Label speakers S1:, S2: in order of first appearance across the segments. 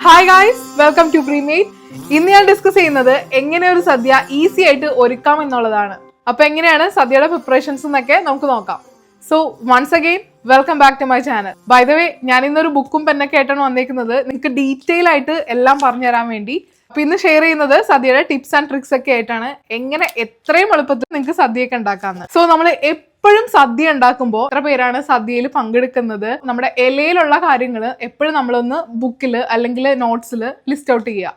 S1: Hi guys, welcome to Premate. ഇന്ന് ഞാൻ discuss ചെയ്യുന്നത് എങ്ങനെ ഒരു സദ്യ ഈസി ആയിട്ട് ഒരുക്കാം എന്നുള്ളതാണ്. അപ്പൊ എങ്ങനെയാണ് സദ്യയുടെ പ്രിപ്പറേഷൻസ് എന്നൊക്കെ നമുക്ക് നോക്കാം. So once again welcome back to my channel. By the way, ഞാൻ ഇന്നൊരു ബുക്കും പെന്നൊക്കെ ആയിട്ടാണ് വന്നേക്കുന്നത് നിങ്ങൾക്ക് ഡീറ്റെയിൽ ആയിട്ട് എല്ലാം പറഞ്ഞു തരാൻ വേണ്ടി. അപ്പൊ ഇന്ന് ഷെയർ ചെയ്യുന്നത് സദ്യയുടെ ടിപ്സ് ആൻഡ് ട്രിക്സ് ഒക്കെ ആയിട്ടാണ്, എങ്ങനെ എത്രയും എളുപ്പത്തിൽ നിങ്ങൾക്ക് സദ്യയൊക്കെ ഉണ്ടാക്കാമെന്ന്. സോ നമ്മൾ എപ്പോഴും സദ്യ ഉണ്ടാക്കുമ്പോൾ എത്ര പേരാണ് സദ്യയിൽ പങ്കെടുക്കുന്നത്, നമ്മുടെ ഇലയിലുള്ള കാര്യങ്ങൾ എപ്പോഴും നമ്മളൊന്ന് ബുക്കിൽ അല്ലെങ്കിൽ നോട്ട്സിൽ ലിസ്റ്റ് ഔട്ട് ചെയ്യുക.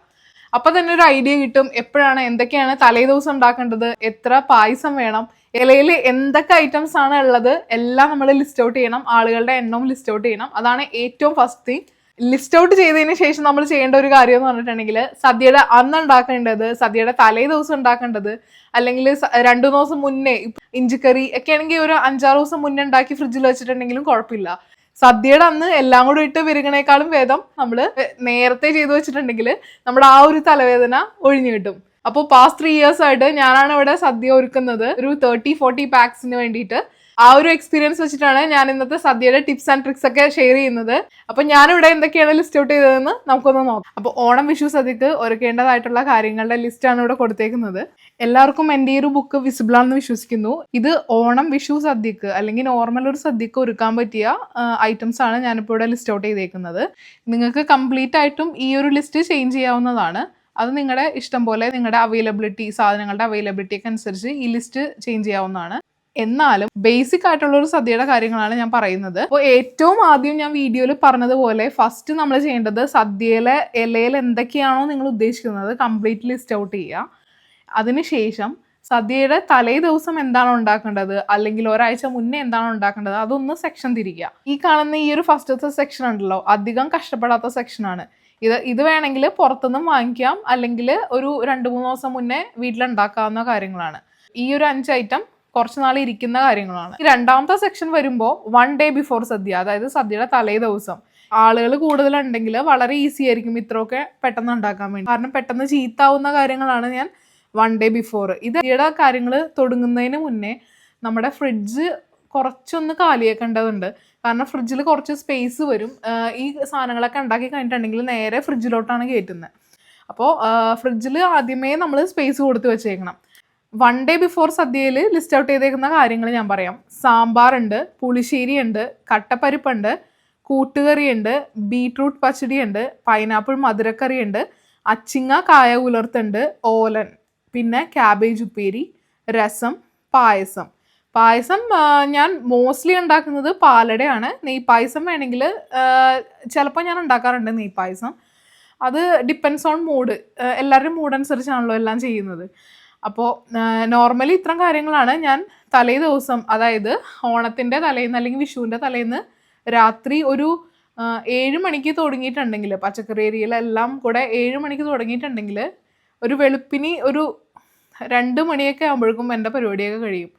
S1: അപ്പൊ തന്നെ ഒരു ഐഡിയ കിട്ടും എപ്പോഴാണ് എന്തൊക്കെയാണ് തലേ ദിവസം ഉണ്ടാക്കേണ്ടത്, എത്ര പായസം വേണം, ഇലയിൽ എന്തൊക്കെ ഐറ്റംസ് ആണ് ഉള്ളത് എല്ലാം നമ്മൾ ലിസ്റ്റ് ഔട്ട് ചെയ്യണം. ആളുകളുടെ എണ്ണവും ലിസ്റ്റ് ഔട്ട് ചെയ്യണം. അതാണ് ഏറ്റവും ഫസ്റ്റ് തിങ്. ലിസ്റ്റ് ഔട്ട് ചെയ്തതിന് ശേഷം നമ്മൾ ചെയ്യേണ്ട ഒരു കാര്യം എന്ന് പറഞ്ഞിട്ടുണ്ടെങ്കിൽ, സദ്യയുടെ അന്ന് ഉണ്ടാക്കേണ്ടത്, സദ്യയുടെ തലേ ദിവസം ഉണ്ടാക്കേണ്ടത്, അല്ലെങ്കിൽ 2 ദിവസം മുന്നേ, ഇഞ്ചിക്കറി ഒക്കെ ആണെങ്കിൽ ഒരു 5-6 ദിവസം മുന്നേ ഉണ്ടാക്കി ഫ്രിഡ്ജിൽ വെച്ചിട്ടുണ്ടെങ്കിലും കുഴപ്പമില്ല. സദ്യയുടെ അന്ന് എല്ലാം കൂടി ഇട്ട് വിരുകണേക്കാളും ഭേദം നമ്മൾ നേരത്തെ ചെയ്തു വെച്ചിട്ടുണ്ടെങ്കിൽ നമ്മുടെ ആ ഒരു തലവേദന ഒഴിഞ്ഞു കിട്ടും. അപ്പോൾ പാസ്റ്റ് 3 years ആയിട്ട് ഞാനാണ് ഇവിടെ സദ്യ ഒരുക്കുന്നത്, ഒരു 30-40 പാക്സിന് വേണ്ടിയിട്ട്. ആ ഒരു എക്സ്പീരിയൻസ് വെച്ചിട്ടാണ് ഞാൻ ഇന്നത്തെ സദ്യയുടെ ടിപ്സ് ആൻഡ് ട്രിക്സ് ഒക്കെ ഷെയർ ചെയ്യുന്നത്. അപ്പൊ ഞാനിവിടെ എന്തൊക്കെയാണ് ലിസ്റ്റ് ഔട്ട് ചെയ്തതെന്ന് നമുക്കൊന്ന് നോക്കാം. അപ്പോൾ ഓണം വിഷു സദ്യക്ക് ഒരുക്കേണ്ടതായിട്ടുള്ള കാര്യങ്ങളുടെ ലിസ്റ്റാണ് ഇവിടെ കൊടുത്തേക്കുന്നത്. എല്ലാവർക്കും എൻ്റെ ഈ ഒരു ബുക്ക് വിസിബിൾ ആണെന്ന് വിശ്വസിക്കുന്നു. ഇത് ഓണം വിഷു സദ്യക്ക് അല്ലെങ്കിൽ നോർമൽ ഒരു സദ്യക്ക് ഒരുക്കാൻ പറ്റിയ ഐറ്റംസ് ആണ് ഞാനിപ്പോൾ ഇവിടെ ലിസ്റ്റ് ഔട്ട് ചെയ്തേക്കുന്നത്. നിങ്ങൾക്ക് കംപ്ലീറ്റ് ആയിട്ടും ഈ ഒരു ലിസ്റ്റ് ചേഞ്ച് ചെയ്യാവുന്നതാണ്. അത് നിങ്ങളുടെ ഇഷ്ടം പോലെ, നിങ്ങളുടെ അവൈലബിലിറ്റി, സാധനങ്ങളുടെ അവൈലബിലിറ്റി ഒക്കെ അനുസരിച്ച് ഈ ലിസ്റ്റ് ചേഞ്ച് ചെയ്യാവുന്നതാണ്. എന്നാലും ബേസിക് ആയിട്ടുള്ള ഒരു സദ്യയുടെ കാര്യങ്ങളാണ് ഞാൻ പറയുന്നത്. അപ്പോൾ ഏറ്റവും ആദ്യം ഞാൻ വീഡിയോയിൽ പറഞ്ഞതുപോലെ ഫസ്റ്റ് നമ്മൾ ചെയ്യേണ്ടത് സദ്യയിലെ ഇലയിൽ എന്തൊക്കെയാണോ നിങ്ങൾ ഉദ്ദേശിക്കുന്നത് കംപ്ലീറ്റ് ലിസ്റ്റ് ഔട്ട് ചെയ്യുക. അതിനുശേഷം സദ്യയുടെ തലേ ദിവസം എന്താണോ ഉണ്ടാക്കേണ്ടത്, അല്ലെങ്കിൽ ഒരാഴ്ച മുന്നേ എന്താണോ ഉണ്ടാക്കേണ്ടത്, അതൊന്ന് സെക്ഷൻ തിരിക്കുക. ഈ കാണുന്ന ഈ ഒരു ഫസ്റ്റത്തെ സെക്ഷൻ ഉണ്ടല്ലോ, അധികം കഷ്ടപ്പെടാത്ത സെക്ഷനാണ്. ഇത് വേണമെങ്കിൽ പുറത്തുനിന്നും വാങ്ങിക്കാം, അല്ലെങ്കിൽ ഒരു 2-3 ദിവസം മുന്നേ വീട്ടിലുണ്ടാക്കാവുന്ന കാര്യങ്ങളാണ്. ഈ ഒരു 5 ഐറ്റം കുറച്ച് നാൾ ഇരിക്കുന്ന കാര്യങ്ങളാണ്. ഈ രണ്ടാമത്തെ സെക്ഷൻ വരുമ്പോൾ 1 day ബിഫോർ സദ്യ, അതായത് സദ്യയുടെ തലേ ദിവസം. ആളുകൾ കൂടുതലുണ്ടെങ്കിൽ വളരെ ഈസി ആയിരിക്കും ഇത്രയൊക്കെ പെട്ടെന്ന് ഉണ്ടാക്കാൻ വേണ്ടി. കാരണം പെട്ടെന്ന് ചീത്താവുന്ന കാര്യങ്ങളാണ് ഞാൻ 1 day ബിഫോർ. ഇതിയുടെ കാര്യങ്ങൾ തുടങ്ങുന്നതിന് മുന്നേ നമ്മുടെ ഫ്രിഡ്ജ് കുറച്ചൊന്ന് കാലിയാക്കേണ്ടതുണ്ട്. കാരണം ഫ്രിഡ്ജിൽ കുറച്ച് സ്പേസ് വരും. ഈ സാധനങ്ങളൊക്കെ ഉണ്ടാക്കി കഴിഞ്ഞിട്ടുണ്ടെങ്കിൽ നേരെ ഫ്രിഡ്ജിലോട്ടാണ് കയറ്റുന്നത്. അപ്പോൾ ഫ്രിഡ്ജിൽ ആദ്യമേ നമ്മൾ സ്പേസ് കൊടുത്ത് വെച്ചേക്കണം. 1 day ബിഫോർ സദ്യയിൽ ലിസ്റ്റ് ഔട്ട് ചെയ്തേക്കുന്ന കാര്യങ്ങൾ ഞാൻ പറയാം. സാമ്പാറുണ്ട്, പുളിശ്ശേരി ഉണ്ട്, കട്ടപ്പരിപ്പുണ്ട്, കൂട്ടുകറിയുണ്ട്, ബീട്രൂട്ട് പച്ചടി ഉണ്ട്, പൈനാപ്പിൾ മധുരക്കറി ഉണ്ട്, അച്ചിങ്ങ കായ ഉലർത്തുണ്ട്, ഓലൻ, പിന്നെ ക്യാബേജ് ഉപ്പേരി, രസം, പായസം. ഞാൻ മോസ്റ്റ്ലി ഉണ്ടാക്കുന്നത് പാലടയാണ്. നെയ്പായസം വേണമെങ്കിൽ ചിലപ്പോൾ ഞാൻ ഉണ്ടാക്കാറുണ്ട് നെയ്പായസം. അത് ഡിപ്പെൻസ് ഓൺ മൂഡ്. എല്ലാവരുടെയും മൂഡ് അനുസരിച്ചാണല്ലോ എല്ലാം ചെയ്യുന്നത്. അപ്പോൾ നോർമലി ഇത്തരം കാര്യങ്ങളാണ് ഞാൻ തലേ ദിവസം, അതായത് ഓണത്തിൻ്റെ തലേന്ന് അല്ലെങ്കിൽ വിഷുവിൻ്റെ തലേന്ന് രാത്രി ഒരു 7 മണിക്ക് തുടങ്ങിയിട്ടുണ്ടെങ്കിൽ, പച്ചക്കറി ഏരിയയിലെല്ലാം കൂടെ 7 മണിക്ക് തുടങ്ങിയിട്ടുണ്ടെങ്കിൽ ഒരു വെളുപ്പിന് ഒരു 2 മണിയൊക്കെ ആകുമ്പോഴേക്കും എൻ്റെ പരിപാടിയൊക്കെ കഴിയും.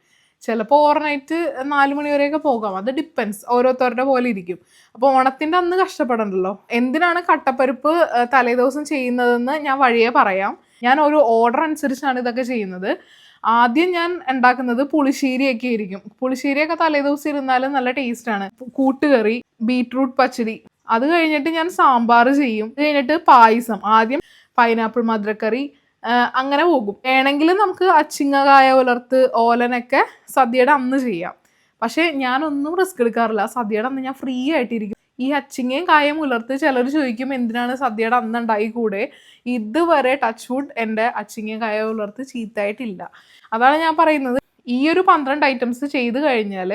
S1: ചിലപ്പോൾ ഓവർനൈറ്റ് 4 മണി വരെയൊക്കെ പോകാം. അത് ഡിപ്പെൻസ്, ഓരോരുത്തരുടെ പോലെ ഇരിക്കും. അപ്പോൾ ഓണത്തിൻ്റെ അന്ന് കഷ്ടപ്പെടണ്ടല്ലോ. എന്തിനാണ് കട്ടപ്പരിപ്പ് തലേ ദിവസം ചെയ്യുന്നതെന്ന് ഞാൻ വഴിയേ പറയാം. ഞാൻ ഒരു ഓർഡർ അനുസരിച്ചാണ് ഇതൊക്കെ ചെയ്യുന്നത്. ആദ്യം ഞാൻ ഉണ്ടാക്കുന്നത് പുളിശ്ശേരിയൊക്കെ ആയിരിക്കും. പുളിശ്ശേരിയൊക്കെ തലേ ദിവസം ഇരുന്നാലും നല്ല ടേസ്റ്റാണ്. കൂട്ടുകറി, ബീട്രൂട്ട് പച്ചടി, അത് കഴിഞ്ഞിട്ട് ഞാൻ സാമ്പാർ ചെയ്യും. അത് കഴിഞ്ഞിട്ട് പായസം, ആദ്യം പൈനാപ്പിൾ മധുരക്കറി, അങ്ങനെ പോകും. വേണമെങ്കിൽ നമുക്ക് അച്ചിങ്ങ കായ ഉലർത്ത്, ഓലനൊക്കെ സദ്യയുടെ അന്ന് ചെയ്യാം. പക്ഷേ ഞാനൊന്നും റിസ്ക് എടുക്കാറില്ല. സദ്യയുടെ അന്ന് ഞാൻ ഫ്രീ ആയിട്ടിരിക്കും. ഈ അച്ചിങ്ങയും കായം ഉലർത്ത് ചിലർ ചോദിക്കും എന്തിനാണ് സദ്യയുടെ അന്ന് ഉണ്ടായിക്കൂടെ. ഇതുവരെ ടച്ച് വുഡ് എൻ്റെ അച്ചിങ്ങയും കായ ഉലർത്ത് ചീത്തായിട്ടില്ല. അതാണ് ഞാൻ പറയുന്നത്. ഈ ഒരു 12 ഐറ്റംസ് ചെയ്ത് കഴിഞ്ഞാൽ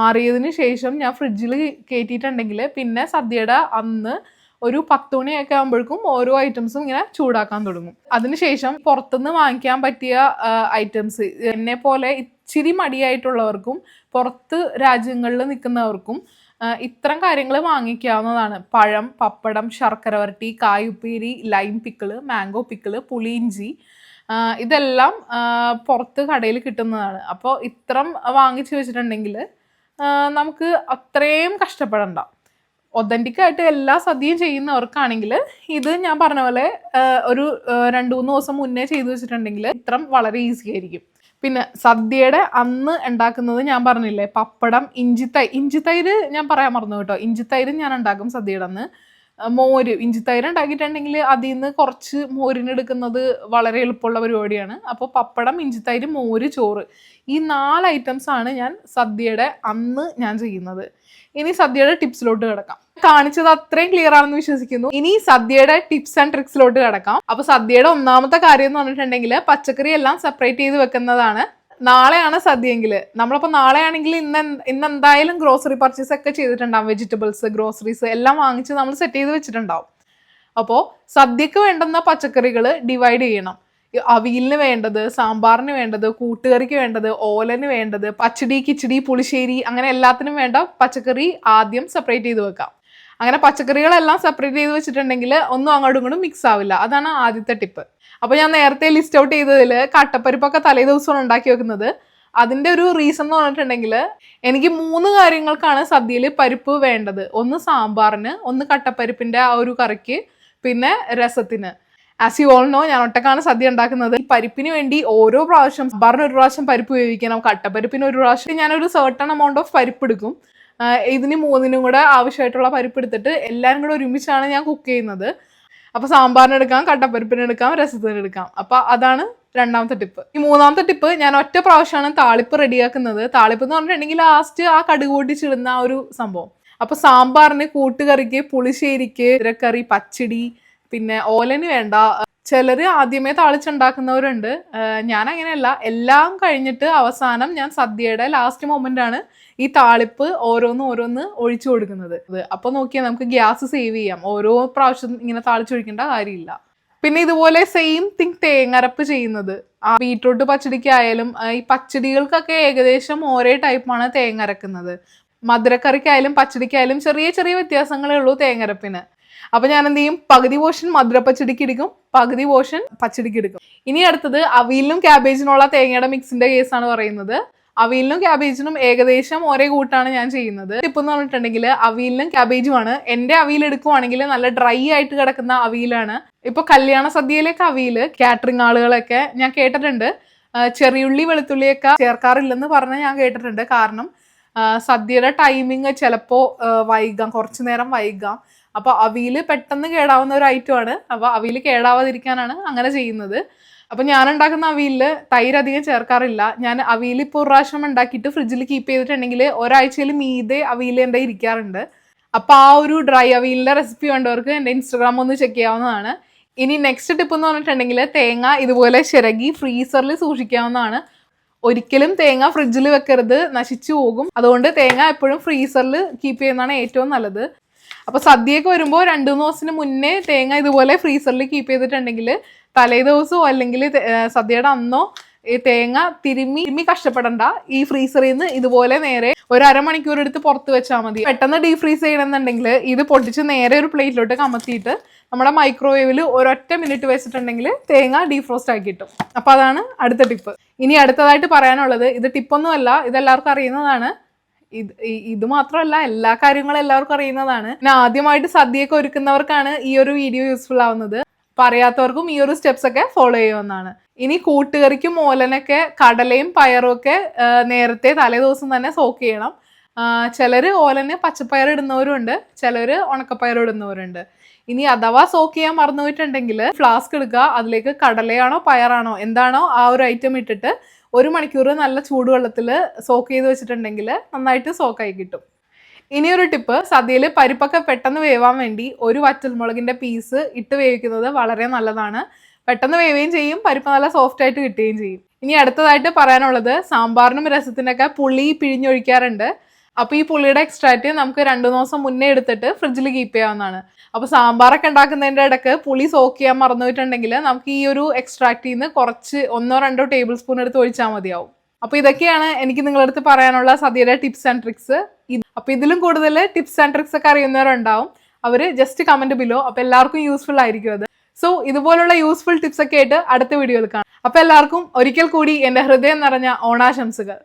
S1: ആറിയതിന് ശേഷം ഞാൻ ഫ്രിഡ്ജിൽ കയറ്റിയിട്ടുണ്ടെങ്കിൽ പിന്നെ സദ്യയുടെ അന്ന് ഒരു 10 മണിയൊക്കെ ആകുമ്പോഴേക്കും ഓരോ ഐറ്റംസും ഇങ്ങനെ ചൂടാക്കാൻ തുടങ്ങും. അതിനുശേഷം പുറത്തുനിന്ന് വാങ്ങിക്കാൻ പറ്റിയ ഐറ്റംസ്, എന്നെ പോലെ ഇച്ചിരി മടിയായിട്ടുള്ളവർക്കും പുറത്ത് രാജ്യങ്ങളിൽ നിൽക്കുന്നവർക്കും ഇത്തരം കാര്യങ്ങൾ വാങ്ങിക്കാവുന്നതാണ്. പഴം, പപ്പടം, ശർക്കര വരട്ടി, കായുപ്പേരി, ലൈം പിക്കിള്, മാംഗോ പിക്കിള്, പുളിയിഞ്ചി, ഇതെല്ലാം പുറത്ത് കടയിൽ കിട്ടുന്നതാണ്. അപ്പോൾ ഇത്രം വാങ്ങിച്ചു വെച്ചിട്ടുണ്ടെങ്കിൽ നമുക്ക് അത്രയും കഷ്ടപ്പെടണ്ട. ഒതൻറ്റിക് ആയിട്ട് എല്ലാ സദ്യയും ചെയ്യുന്നവർക്കാണെങ്കിൽ ഇത് ഞാൻ പറഞ്ഞ പോലെ ഒരു 2-3 ദിവസം മുന്നേ ചെയ്തു വെച്ചിട്ടുണ്ടെങ്കിൽ ഇത്രം വളരെ ഈസി ആയിരിക്കും. പിന്നെ സദ്യയുടെ അന്ന് ഉണ്ടാക്കുന്നത് ഞാൻ പറഞ്ഞില്ലേ, പപ്പടം, ഇഞ്ചിത്തൈര് ഞാൻ പറയാൻ മറന്നു കേട്ടോ. ഇഞ്ചിത്തൈര് ഞാൻ ഉണ്ടാക്കും സദ്യയുടെ അന്ന്. മോര് ഇഞ്ചിത്തൈര് ഉണ്ടാക്കിയിട്ടുണ്ടെങ്കിൽ അതിൽ നിന്ന് കുറച്ച് മോരിനെടുക്കുന്നത് വളരെ എളുപ്പമുള്ള പരിപാടിയാണ്. അപ്പോൾ പപ്പടം, ഇഞ്ചിത്തൈര്, മോര്, ചോറ്, ഈ 4 ഐറ്റംസ് ആണ് ഞാൻ സദ്യയുടെ അന്ന് ഞാൻ ചെയ്യുന്നത്. ഇനി സദ്യയുടെ ടിപ്സിലോട്ട് കിടക്കാം. കാണിച്ചത് അത്രയും ക്ലിയർ ആണെന്ന് വിശ്വസിക്കുന്നു. ഇനി സദ്യയുടെ ടിപ്സ് ആൻഡ് ട്രിക്സിലോട്ട് കിടക്കാം. അപ്പൊ സദ്യയുടെ ഒന്നാമത്തെ കാര്യം എന്ന് പറഞ്ഞിട്ടുണ്ടെങ്കിൽ പച്ചക്കറി എല്ലാം സെപ്പറേറ്റ് ചെയ്ത് വെക്കുന്നതാണ്. നാളെയാണ് സദ്യയെങ്കിൽ നമ്മളപ്പോൾ നാളെ ആണെങ്കിൽ ഇന്ന് എന്തായാലും ഗ്രോസറി പർച്ചേസ് ഒക്കെ ചെയ്തിട്ടുണ്ടാവും. വെജിറ്റബിൾസ്, ഗ്രോസറീസ് എല്ലാം വാങ്ങിച്ച് നമ്മൾ സെറ്റ് ചെയ്ത് വെച്ചിട്ടുണ്ടാവും. അപ്പോൾ സദ്യക്ക് വേണ്ടുന്ന പച്ചക്കറികൾ ഡിവൈഡ് ചെയ്യണം. അവിയലിന് വേണ്ടത്, സാമ്പാറിന് വേണ്ടത്, കൂട്ടുകറിക്ക് വേണ്ടത്, ഓലന് വേണ്ടത്, പച്ചടി, കിച്ചടി, പുളിശ്ശേരി, അങ്ങനെ എല്ലാത്തിനും വേണ്ട പച്ചക്കറി ആദ്യം സെപ്പറേറ്റ് ചെയ്ത് വെക്കാം. അങ്ങനെ പച്ചക്കറികളെല്ലാം സെപ്പറേറ്റ് ചെയ്ത് വെച്ചിട്ടുണ്ടെങ്കിൽ ഒന്നും അങ്ങോട്ടും ഇങ്ങോട്ടും മിക്സ് ആവില്ല. അതാണ് ആദ്യത്തെ ടിപ്പ്. അപ്പോൾ ഞാൻ നേരത്തെ ലിസ്റ്റ് ഔട്ട് ചെയ്തതിൽ കട്ടപ്പരിപ്പൊക്കെ തലേ ദിവസമാണ് ഉണ്ടാക്കി വെക്കുന്നത്. അതിൻ്റെ ഒരു റീസൺ എന്ന് പറഞ്ഞിട്ടുണ്ടെങ്കിൽ എനിക്ക് 3 കാര്യങ്ങൾക്കാണ് സദ്യയിൽ പരിപ്പ് വേണ്ടത്. ഒന്ന് സാമ്പാറിന്, ഒന്ന് കട്ടപ്പരിപ്പിൻ്റെ ആ ഒരു കറിക്ക്, പിന്നെ രസത്തിന്. ആസ് യു ഓൾ നോ, ഞാൻ ഒറ്റക്കാണ് സദ്യ ഉണ്ടാക്കുന്നത്. ഈ പരിപ്പിന് വേണ്ടി ഓരോ പ്രാവശ്യം, സാമ്പാറിന് ഒരു പ്രാവശ്യം പരിപ്പ് വേവിക്കണം, കട്ടപ്പരിപ്പിന് ഒരു പ്രാവശ്യം ഞാനൊരു സർട്ടൺ എമൗണ്ട് ഓഫ് പരിപ്പ് എടുക്കും. ഇതിന് 3നും കൂടെ ആവശ്യമായിട്ടുള്ള പരിപ്പ് എടുത്തിട്ട് എല്ലാവരും കൂടെ ഒരുമിച്ചാണ് ഞാൻ കുക്ക് ചെയ്യുന്നത്. അപ്പോൾ സാമ്പാറിന് എടുക്കാം, കട്ടപ്പരിപ്പിന് എടുക്കാം, രസത്തിന് എടുക്കാം. അപ്പോൾ അതാണ് രണ്ടാമത്തെ ടിപ്പ്. ഈ മൂന്നാമത്തെ ടിപ്പ്, ഞാൻ ഒറ്റ പ്രാവശ്യമാണ് താളിപ്പ് റെഡിയാക്കുന്നത്. താളിപ്പ് എന്ന് പറഞ്ഞിട്ടുണ്ടെങ്കിൽ ലാസ്റ്റ് ആ കടുക് പൊട്ടിച്ചിടുന്ന ആ ഒരു സംഭവം. അപ്പോൾ സാമ്പാറിന്, കൂട്ടുകറിക്ക്, പുളിശ്ശേരിക്ക്, ഇരക്കറി, പച്ചടി, പിന്നെ ഓലന് വേണ്ട. ചിലർ ആദ്യമേ താളിച്ചുണ്ടാക്കുന്നവരുണ്ട്. ഞാൻ അങ്ങനെയല്ല. എല്ലാം കഴിഞ്ഞിട്ട് അവസാനം ഞാൻ സദ്യയുടെ ലാസ്റ്റ് മൊമെന്റ് ആണ് ഈ താളിപ്പ് ഓരോന്ന് ഒഴിച്ചു കൊടുക്കുന്നത്. അപ്പോൾ നോക്കിയാൽ നമുക്ക് ഗ്യാസ് സേവ് ചെയ്യാം. ഓരോ പ്രാവശ്യം ഇങ്ങനെ താളിച്ചൊഴിക്കേണ്ട കാര്യമില്ല. പിന്നെ ഇതുപോലെ സെയിം തിങ് തേങ്ങരപ്പ് ചെയ്യുന്നത്. ബീട്രൂട്ട് പച്ചടിക്കായാലും ഈ പച്ചടികൾക്കൊക്കെ ഏകദേശം ഒരേ ടൈപ്പാണ് തേങ്ങരക്കുന്നത്. മധുരക്കറിക്കായാലും പച്ചടിക്കായാലും ചെറിയ ചെറിയ വ്യത്യാസങ്ങളേ ഉള്ളൂ തേങ്ങരപ്പിന്. അപ്പൊ ഞാൻ എന്ത് ചെയ്യും, പകുതി പോർഷൻ മധുരപ്പച്ചടിക്ക് എടുക്കും, പകുതി പോർഷൻ പച്ചടിക്ക് എടുക്കും. ഇനി അടുത്തത് അവിയലിനും ക്യാബേജിനുള്ള തേങ്ങയുടെ മിക്സിന്റെ കേസാണ് പറയുന്നത്. അവിയലിനും ക്യാബേജിനും ഏകദേശം ഒരേ കൂട്ടാണ് ഞാൻ ചെയ്യുന്നത്. ടിപ്പ് എന്ന് പറഞ്ഞിട്ടുണ്ടെങ്കിൽ അവിയലിനും ക്യാബേജുമാണ്. എൻ്റെ അവിയൽ എടുക്കുവാണെങ്കിൽ നല്ല ഡ്രൈ ആയിട്ട് കിടക്കുന്ന അവിയലാണ്. ഇപ്പൊ കല്യാണ സദ്യയിലേക്ക് അവിയൽ കാറ്ററിംഗ് ആളുകളൊക്കെ ഞാൻ കേട്ടിട്ടുണ്ട് ചെറിയുള്ളി വെളുത്തുള്ളിയൊക്കെ ചേർക്കാറില്ലെന്ന് പറഞ്ഞ് ഞാൻ കേട്ടിട്ടുണ്ട്. കാരണം സദ്യയുടെ ടൈമിങ് ചിലപ്പോൾ വൈകാം, കുറച്ചു നേരം വൈകാം. അപ്പൊ അവിയൽ പെട്ടെന്ന് കേടാവുന്ന ഒരു ഐറ്റമാണ്. അപ്പൊ അവിയൽ കേടാവാതിരിക്കാനാണ് അങ്ങനെ ചെയ്യുന്നത്. അപ്പൊ ഞാൻ ഉണ്ടാക്കുന്ന അവിയലില് തൈര് അധികം ചേർക്കാറില്ല. ഞാൻ അവിയൽ ഇപ്പോൾ ഒരു പ്രാവശ്യം ഉണ്ടാക്കിയിട്ട് ഫ്രിഡ്ജിൽ കീപ്പ് ചെയ്തിട്ടുണ്ടെങ്കിൽ ഒരാഴ്ചയിൽ മീതെ അവിയൽ എൻ്റെ ഇരിക്കാറുണ്ട്. അപ്പൊ ആ ഒരു ഡ്രൈ അവിയലിന്റെ റെസിപ്പി വേണ്ടവർക്ക് എൻ്റെ ഇൻസ്റ്റാഗ്രാം ഒന്ന് ചെക്ക് ചെയ്യാവുന്നതാണ്. ഇനി നെക്സ്റ്റ് ടിപ്പ് എന്ന് പറഞ്ഞിട്ടുണ്ടെങ്കിൽ തേങ്ങ ഇതുപോലെ ചിരകി ഫ്രീസറിൽ സൂക്ഷിക്കാവുന്നതാണ്. ഒരിക്കലും തേങ്ങ ഫ്രിഡ്ജിൽ വെക്കരുത്, നശിച്ചു പോകും. അതുകൊണ്ട് തേങ്ങ എപ്പോഴും ഫ്രീസറിൽ കീപ്പ് ചെയ്യുന്നതാണ് ഏറ്റവും നല്ലത്. അപ്പൊ സദ്യയൊക്കെ വരുമ്പോൾ 2-3 ദിവസത്തിന് മുന്നേ തേങ്ങ ഇതുപോലെ ഫ്രീസറിൽ കീപ്പ് ചെയ്തിട്ടുണ്ടെങ്കിൽ തലേ ദിവസമോ അല്ലെങ്കിൽ സദ്യയുടെ അന്നോ ഈ തേങ്ങ തിരുമ്മി കഷ്ടപ്പെടണ്ട. ഈ ഫ്രീസറിൽ നിന്ന് ഇതുപോലെ നേരെ ഒരു അരമണിക്കൂർ എടുത്ത് പുറത്ത് വെച്ചാൽ മതി. പെട്ടെന്ന് ഡീഫ്രീസ് ചെയ്യണമെന്നുണ്ടെങ്കിൽ ഇത് പൊട്ടിച്ച് നേരെ ഒരു പ്ലേറ്റിലോട്ട് കമത്തിയിട്ട് നമ്മുടെ മൈക്രോവേവിൽ ഒരൊറ്റ മിനിറ്റ് വെച്ചിട്ടുണ്ടെങ്കിൽ തേങ്ങ ഡീഫ്രോസ്റ്റ് ആക്കി കിട്ടും. അപ്പൊ അതാണ് അടുത്ത ടിപ്പ്. ഇനി അടുത്തതായിട്ട് പറയാനുള്ളത്, ഇത് ടിപ്പൊന്നുമല്ല, ഇതെല്ലാവർക്കും അറിയുന്നതാണ്. ഇത് മാത്രമല്ല, എല്ലാ കാര്യങ്ങളും എല്ലാവർക്കും അറിയുന്നതാണ്. പിന്നെ ആദ്യമായിട്ട് സദ്യയൊക്കെ ഒരുക്കുന്നവർക്കാണ് ഈ ഒരു വീഡിയോ യൂസ്ഫുൾ ആവുന്നത്. പറയാത്തവർക്കും ഈ ഒരു സ്റ്റെപ്സ് ഒക്കെ ഫോളോ ചെയ്യുമെന്നാണ്. ഇനി കൂട്ടുകറിക്കും ഓലനൊക്കെ കടലയും പയറും ഒക്കെ നേരത്തെ തലേ ദിവസം തന്നെ സോക്ക് ചെയ്യണം. ചിലർ ഓലന് പച്ചപ്പയർ ഇടുന്നവരുണ്ട്, ചിലർ ഉണക്കപ്പയർ ഇടുന്നവരുണ്ട്. ഇനി അഥവാ സോക്ക് ചെയ്യാൻ മറന്നു പോയിട്ടുണ്ടെങ്കിൽ ഫ്ലാസ്ക് എടുക്കുക, അതിലേക്ക് കടലയാണോ പയറാണോ എന്താണോ ആ ഒരു ഐറ്റം ഇട്ടിട്ട് 1 മണിക്കൂർ നല്ല ചൂടുവെള്ളത്തിൽ സോക്ക് ചെയ്ത് വെച്ചിട്ടുണ്ടെങ്കിൽ നന്നായിട്ട് സോക്കായി കിട്ടും. ഇനിയൊരു ടിപ്പ്, സദ്യയിൽ പരിപ്പൊക്കെ പെട്ടെന്ന് വേവാൻ വേണ്ടി ഒരു വറ്റൽമുളകിന്റെ പീസ് ഇട്ട് വേവിക്കുന്നത് വളരെ നല്ലതാണ്. പെട്ടെന്ന് വേവുകയും ചെയ്യും, പരിപ്പ് നല്ല സോഫ്റ്റ് ആയിട്ട് കിട്ടുകയും ചെയ്യും. ഇനി അടുത്തതായിട്ട് പറയാനുള്ളത്, സാമ്പാറിനും രസത്തിനൊക്കെ പുളി പിഴിഞ്ഞൊഴിക്കാറുണ്ട്. അപ്പോൾ ഈ പുളിയുടെ എക്സ്ട്രാക്റ്റ് നമുക്ക് 2 ദിവസം മുന്നേ എടുത്തിട്ട് ഫ്രിഡ്ജിൽ കീപ്പ് ചെയ്യാവുന്നതാണ്. അപ്പോൾ സാമ്പാറൊക്കെ ഉണ്ടാക്കുന്നതിൻ്റെ ഇടയ്ക്ക് പുളി സോക്ക് ചെയ്യാൻ മറന്നു പോയിട്ടുണ്ടെങ്കിൽ നമുക്ക് ഈ ഒരു എക്സ്ട്രാക്റ്റിൽ നിന്ന് കുറച്ച് 1-2 ടേബിൾ സ്പൂൺ എടുത്ത് ഒഴിച്ചാൽ മതിയാവും. അപ്പോൾ ഇതൊക്കെയാണ് എനിക്ക് നിങ്ങളുടെ അടുത്ത് പറയാനുള്ള സദ്യയുടെ ടിപ്സ് ആൻഡ് ട്രിക്സ്. അപ്പോൾ ഇതിലും കൂടുതൽ ടിപ്സ് ആൻഡ് ട്രിക്സ് ഒക്കെ അറിയുന്നവരുണ്ടാവും, അവർ ജസ്റ്റ് കമന്റ് ബിലോ. അപ്പോൾ എല്ലാവർക്കും യൂസ്ഫുൾ ആയിരിക്കും അത്. സോ ഇതുപോലുള്ള യൂസ്ഫുൾ ടിപ്സ് ഒക്കെ ആയിട്ട് അടുത്ത വീഡിയോയിൽ കാണാം. അപ്പോൾ എല്ലാവർക്കും ഒരിക്കൽ കൂടി എൻ്റെ ഹൃദയം നിറഞ്ഞ ഓണാശംസകൾ.